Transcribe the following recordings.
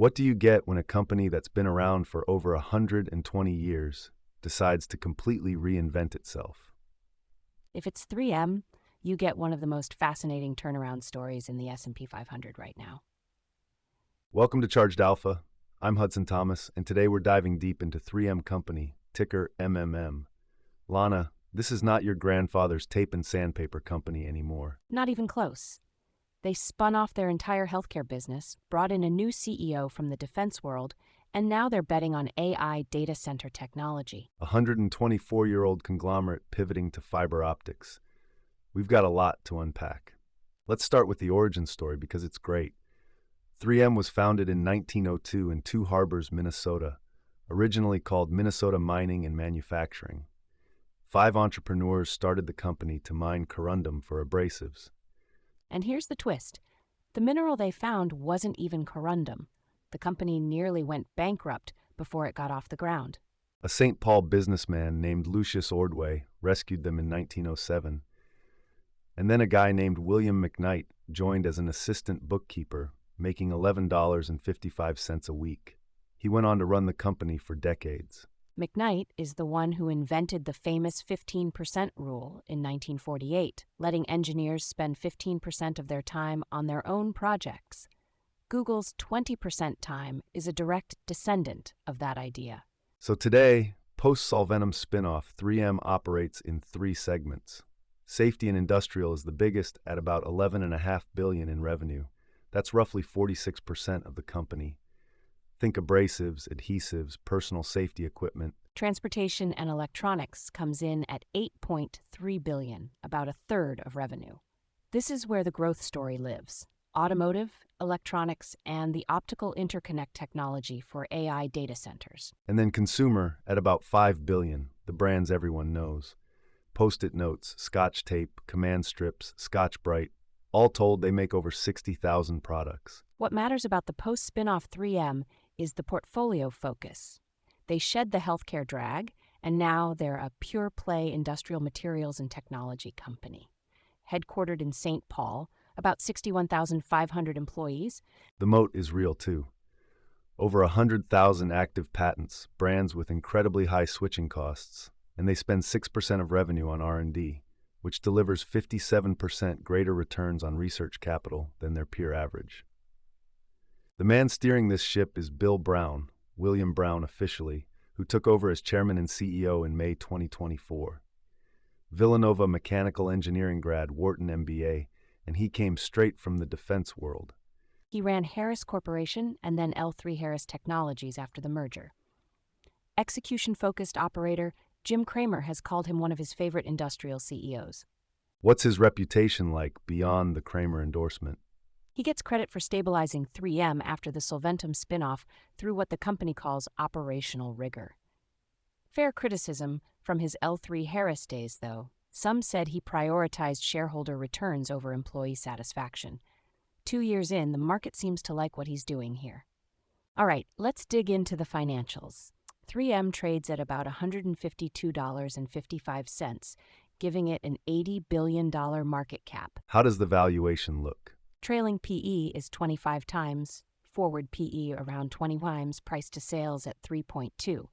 What do you get when a company that's been around for over 120 years decides to completely reinvent itself? If it's 3M, you get one of the most fascinating turnaround stories in the S&P 500 right now. Welcome to Charged Alpha. I'm Hudson Thomas, and today we're diving deep into 3M Company, ticker MMM. Lana, this is not your grandfather's tape and sandpaper company anymore. Not even close. They spun off their entire healthcare business, brought in a new CEO from the defense world, and now they're betting on AI data center technology. A 124-year-old conglomerate pivoting to fiber optics. We've got a lot to unpack. Let's start with the origin story because it's great. 3M was founded in 1902 in Two Harbors, Minnesota, originally called Minnesota Mining and Manufacturing. 5 entrepreneurs started the company to mine corundum for abrasives. And here's the twist. The mineral they found wasn't even corundum. The company nearly went bankrupt before it got off the ground. A St. Paul businessman named Lucius Ordway rescued them in 1907. And then a guy named William McKnight joined as an assistant bookkeeper, making $11.55 a week. He went on to run the company for decades. McKnight is the one who invented the famous 15% rule in 1948, letting engineers spend 15% of their time on their own projects. Google's 20% time is a direct descendant of that idea. So today, post-Solventum spinoff, 3M operates in 3 segments. Safety and industrial is the biggest at about $11.5 billion in revenue. That's roughly 46% of the company. Think abrasives, adhesives, personal safety equipment. Transportation and electronics comes in at $8.3 billion, about a third of revenue. This is where the growth story lives. Automotive, electronics, and the optical interconnect technology for AI data centers. And then consumer at about $5 billion, the brands everyone knows. Post-it notes, Scotch tape, command strips, Scotch-Brite. All told, they make over 60,000 products. What matters about the post-spinoff 3M is the portfolio focus. They shed the healthcare drag, and now they're a pure-play industrial materials and technology company. Headquartered in St. Paul, about 61,500 employees. The moat is real, too. Over 100,000 active patents, brands with incredibly high switching costs, and they spend 6% of revenue on R&D, which delivers 57% greater returns on research capital than their peer average. The man steering this ship is Bill Brown, William Brown officially, who took over as chairman and CEO in May 2024. Villanova mechanical engineering grad, Wharton MBA, and he came straight from the defense world. He ran Harris Corporation and then L3 Harris Technologies after the merger. Execution-focused operator, Jim Cramer has called him one of his favorite industrial CEOs. What's his reputation like beyond the Cramer endorsement? He gets credit for stabilizing 3M after the Solventum spinoff through what the company calls operational rigor. Fair criticism from his L3 Harris days, though. Some said he prioritized shareholder returns over employee satisfaction. 2 years in, the market seems to like what he's doing here. All right, let's dig into the financials. 3M trades at about $152.55, giving it an $80 billion market cap. How does the valuation look? Trailing PE is 25 times, forward PE around 20 times, price to sales at 3.2.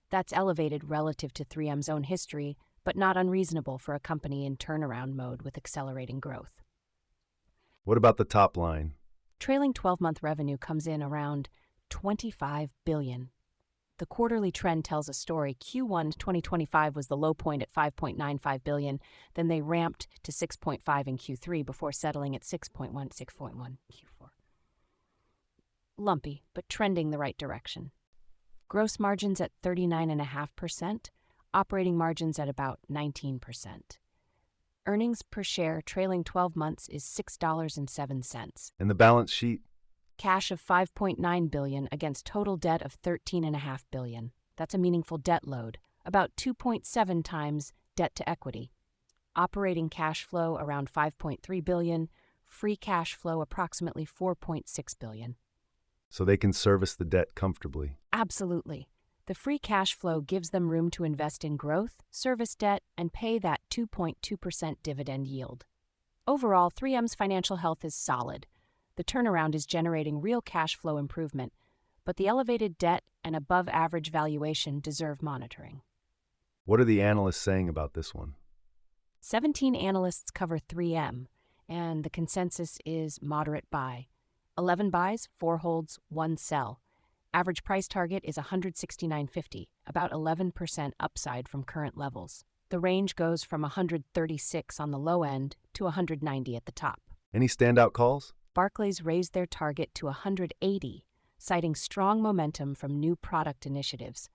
That's elevated relative to 3M's own history, but not unreasonable for a company in turnaround mode with accelerating growth. What about the top line? Trailing 12-month revenue comes in around $25 billion. The quarterly trend tells a story. Q1 2025 was the low point at $5.95 billion. Then they ramped to $6.5 in Q3 before settling at $6.1 Q4. Lumpy, but trending the right direction. Gross margins at 39.5%, operating margins at about 19%. Earnings per share trailing 12 months is $6.07. And the balance sheet? Cash of $5.9 billion against total debt of $13.5 billion. That's a meaningful debt load, about 2.7 times debt to equity. Operating cash flow around $5.3 billion, free cash flow approximately $4.6 billion. So they can service the debt comfortably. Absolutely. The free cash flow gives them room to invest in growth, service debt, and pay that 2.2% dividend yield. Overall, 3M's financial health is solid. The turnaround is generating real cash flow improvement, but the elevated debt and above-average valuation deserve monitoring. What are the analysts saying about this one? 17 analysts cover 3M, and the consensus is moderate buy. 11 buys, 4 holds, 1 sell. Average price target is $169.50, about 11% upside from current levels. The range goes from 136 on the low end to 190 at the top. Any standout calls? Barclays raised their target to 180, citing strong momentum from new product initiatives.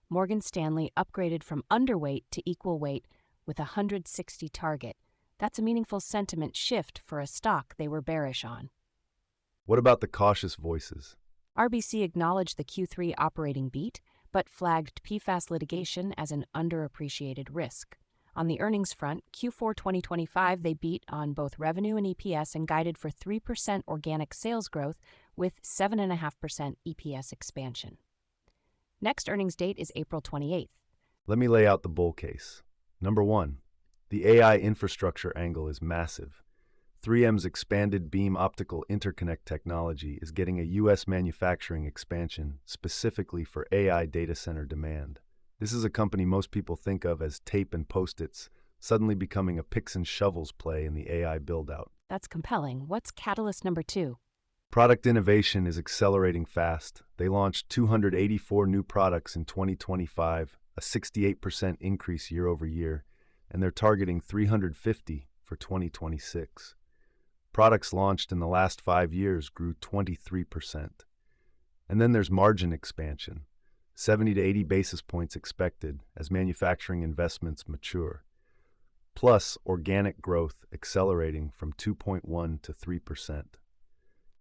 Morgan Stanley upgraded from underweight to equal weight with a 160 target. That's a meaningful sentiment shift for a stock they were bearish on. What about the cautious voices? RBC acknowledged the Q3 operating beat, but flagged PFAS litigation as an underappreciated risk. On the earnings front, Q4 2025 they beat on both revenue and EPS and guided for 3% organic sales growth with 7.5% EPS expansion. Next earnings date is April 28th. Let me lay out the bull case. Number 1, the AI infrastructure angle is massive. 3M's expanded beam optical interconnect technology is getting a U.S. manufacturing expansion specifically for AI data center demand. This is a company most people think of as tape and post-its, suddenly becoming a picks and shovels play in the AI build-out. That's compelling. What's catalyst number 2? Product innovation is accelerating fast. They launched 284 new products in 2025, a 68% increase year over year, and they're targeting 350 for 2026. Products launched in the last 5 years grew 23%. And then there's margin expansion, 70 to 80 basis points expected as manufacturing investments mature. Plus, organic growth accelerating from 2.1 to 3%.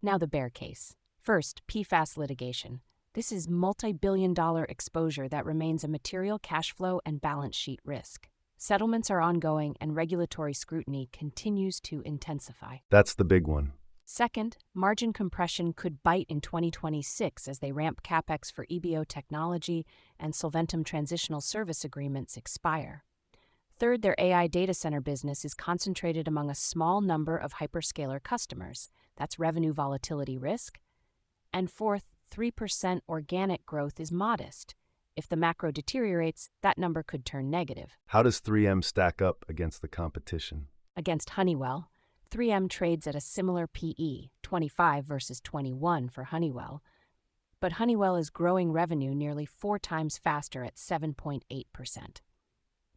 Now the bear case. First, PFAS litigation. This is multi-billion-dollar exposure that remains a material cash flow and balance sheet risk. Settlements are ongoing and regulatory scrutiny continues to intensify. That's the big one. Second, margin compression could bite in 2026 as they ramp CapEx for EBO technology and Solventum transitional service agreements expire. Third, their AI data center business is concentrated among a small number of hyperscaler customers. That's revenue volatility risk. And fourth, 3% organic growth is modest. If the macro deteriorates, that number could turn negative. How does 3M stack up against the competition? Against Honeywell, 3M trades at a similar PE, 25 versus 21 for Honeywell, but Honeywell is growing revenue nearly 4 times faster at 7.8%.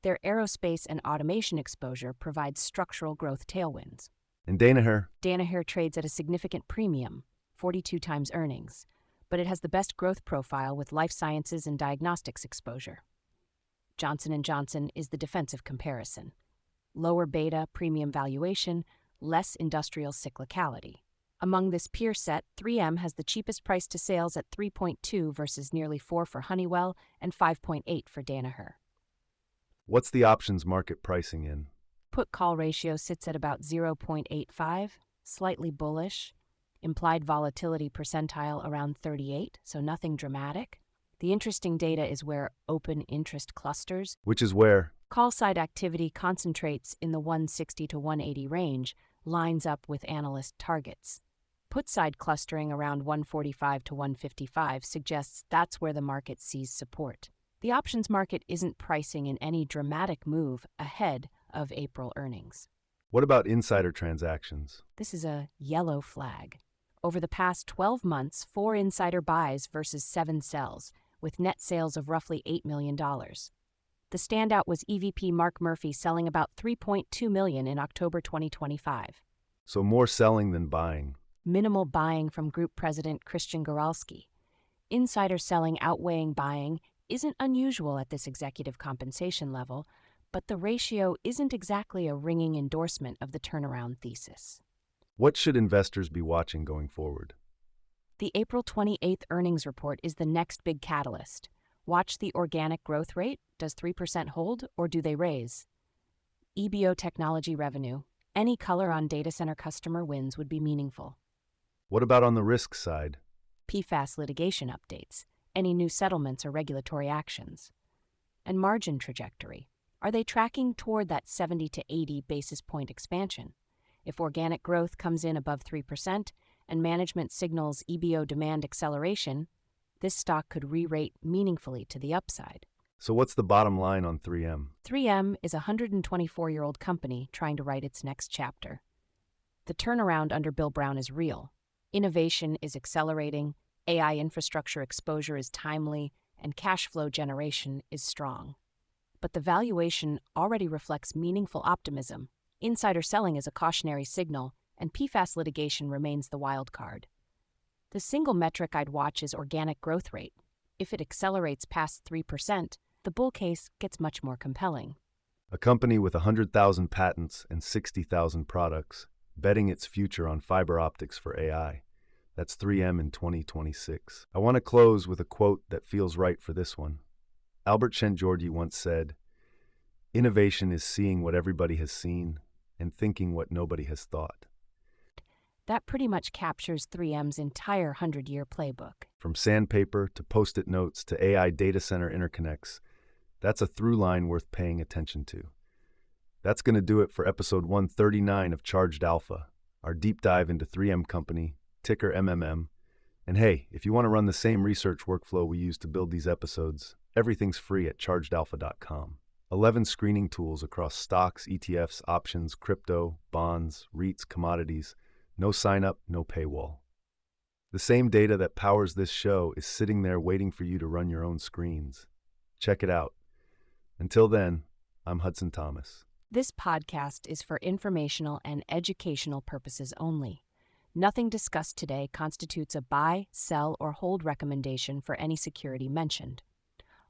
Their aerospace and automation exposure provides structural growth tailwinds. And Danaher? Danaher trades at a significant premium, 42 times earnings, but it has the best growth profile with life sciences and diagnostics exposure. Johnson & Johnson is the defensive comparison. Lower beta, premium valuation, less industrial cyclicality. Among this peer set, 3M has the cheapest price to sales at 3.2 versus nearly 4 for Honeywell and 5.8 for Danaher. What's the options market pricing in? Put-call ratio sits at about 0.85, slightly bullish. Implied volatility percentile around 38, so nothing dramatic. The interesting data is where open interest clusters, Which is where? call side activity concentrates in the 160 to 180 range, lines up with analyst targets. Put side clustering around 145 to 155 suggests that's where the market sees support. The options market isn't pricing in any dramatic move ahead of April earnings. What about insider transactions? This is a yellow flag. Over the past 12 months, 4 insider buys versus 7 sells, with net sales of roughly $8 million. The standout was EVP Mark Murphy selling about $3.2 million in October 2025. So more selling than buying. Minimal buying from Group President Christian Goralski. Insider selling outweighing buying isn't unusual at this executive compensation level, but the ratio isn't exactly a ringing endorsement of the turnaround thesis. What should investors be watching going forward? The April 28th earnings report is the next big catalyst. Watch the organic growth rate. Does 3% hold, or do they raise? EBO technology revenue. Any color on data center customer wins would be meaningful. What about on the risk side? PFAS litigation updates. Any new settlements or regulatory actions. And margin trajectory. Are they tracking toward that 70 to 80 basis point expansion? If organic growth comes in above 3% and management signals EBO demand acceleration, this stock could re-rate meaningfully to the upside. So what's the bottom line on 3M? 3M is a 124-year-old company trying to write its next chapter. The turnaround under Bill Brown is real. Innovation is accelerating, AI infrastructure exposure is timely, and cash flow generation is strong. But the valuation already reflects meaningful optimism. Insider selling is a cautionary signal, and PFAS litigation remains the wild card. The single metric I'd watch is organic growth rate. If it accelerates past 3%, the bull case gets much more compelling. A company with 100,000 patents and 60,000 products, betting its future on fiber optics for AI. That's 3M in 2026. I want to close with a quote that feels right for this one. Albert Szent-Györgyi once said, "Innovation is seeing what everybody has seen and thinking what nobody has thought." That pretty much captures 3M's entire 100-year playbook. From sandpaper to post-it notes to AI data center interconnects, that's a through line worth paying attention to. That's going to do it for episode 139 of Charged Alpha, our deep dive into 3M Company, ticker MMM. And hey, if you want to run the same research workflow we use to build these episodes, everything's free at chargedalpha.com. 11 screening tools across stocks, ETFs, options, crypto, bonds, REITs, commodities. No sign up, no paywall. The same data that powers this show is sitting there waiting for you to run your own screens. Check it out. Until then, I'm Hudson Thomas. This podcast is for informational and educational purposes only. Nothing discussed today constitutes a buy, sell, or hold recommendation for any security mentioned.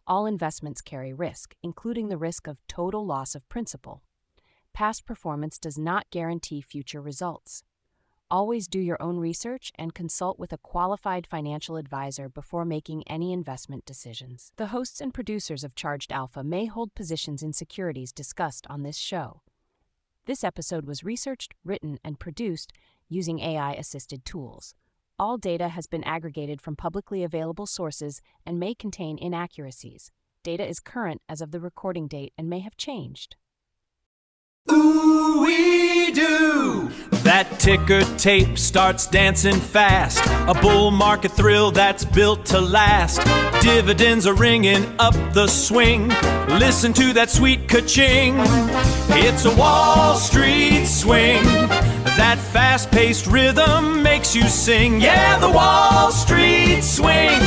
All investments carry risk, including the risk of total loss of principal. Past performance does not guarantee future results. Always do your own research and consult with a qualified financial advisor before making any investment decisions. The hosts and producers of Charged Alpha may hold positions in securities discussed on this show. This episode was researched, written, and produced using AI-assisted tools. All data has been aggregated from publicly available sources and may contain inaccuracies. Data is current as of the recording date and may have changed. Ooh, we do! That ticker tape starts dancing fast. A bull market thrill that's built to last. Dividends are ringing up the swing. Listen to that sweet ka-ching. It's a Wall Street swing. That fast-paced rhythm makes you sing. Yeah, the Wall Street swing.